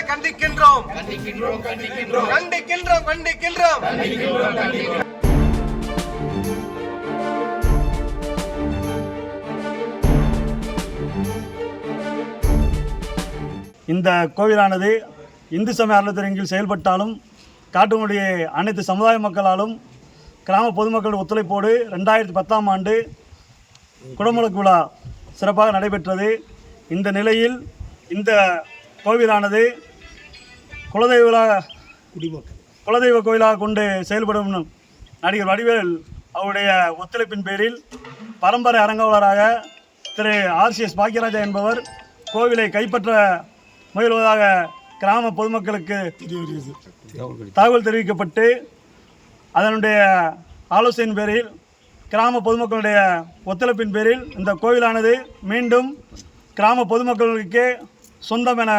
கண்டிக்கின்றோம். இந்த கோவிலானது இந்து சமய அறநிலையத்துறையின் கீழ் செயல்பட்டாலும் காட்டுமொழிய அனைத்து சமுதாய மக்களாலும் கிராம பொதுமக்கள் ஒத்துழைப்போடு 2010ஆம் ஆண்டு குடமுழுக்கு விழா சிறப்பாக நடைபெற்றது. இந்த நிலையில் இந்த கோவிலானது குலதெய்வ கோவிலாக கொண்டு செயல்படும் நடிகர் வடிவேல் அவருடைய ஒத்துழைப்பின் பேரில் பரம்பரை அறங்காவலராக திரு RCS பாக்கியராஜா என்பவர் கோவிலை கைப்பற்ற முயல்வதாக கிராம பொதுமக்களுக்கு தகவல் தெரிவிக்கப்பட்டு அதனுடைய ஆலோசனையின் பேரில் கிராம பொதுமக்களுடைய ஒத்துழைப்பின் பேரில் இந்த கோவிலானது மீண்டும் கிராம பொதுமக்களுக்கே சொந்தம் என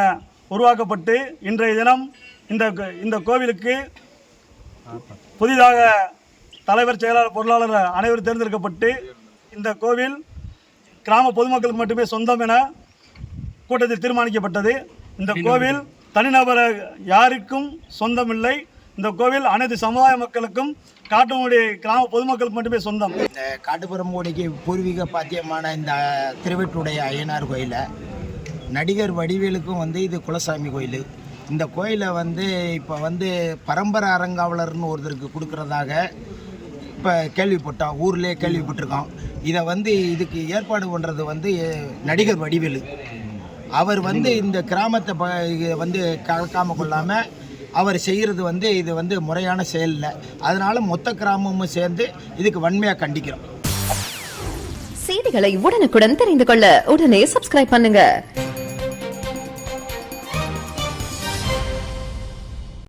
உருவாக்கப்பட்டு இன்றைய தினம் இந்த கோவிலுக்கு புதிதாக தலைவர், செயலாளர், பொருளாளர் அனைவரும் தேர்ந்தெடுக்கப்பட்டு இந்த கோவில் கிராம பொதுமக்களுக்கு மட்டுமே சொந்தம் என கூட்டத்தில் தீர்மானிக்கப்பட்டது. இந்த கோவில் தனிநபர் யாருக்கும் சொந்தமில்லை. இந்த கோவில் அனைத்து சமுதாய மக்களுக்கும் காட்டுமூடி கிராம பொதுமக்களுக்கு மட்டுமே சொந்தம். இந்த காட்டுப்புறம்போடிக்கு பூர்வீக பாத்தியமான இந்த திருவெட்டுடைய ஐயனார் கோயிலை நடிகர் வடிவேலுக்கும் இது குலசாமி கோயில். இந்த கோயிலை இப்போ பரம்பரை அறங்காவலர்னு ஒருத்தருக்கு கொடுக்குறதாக இப்போ கேள்விப்பட்டோம், ஊர்லேயே கேள்விப்பட்டிருக்கோம். இதை இதுக்கு ஏற்பாடு பண்ணுறது நடிகர் வடிவேலு. அவர் இந்த கிராமத்தை கலக்காமல் கொள்ளாமல் அவர் செய்கிறது இது முறையான செயல் இல்லை. அதனால மொத்த கிராமமும் சேர்ந்து இதுக்கு வன்மையாக கண்டிக்கிறோம். செய்திகளை உடனுக்குடன் தெரிந்து கொள்ள உடனே சப்ஸ்கிரைப் பண்ணுங்க.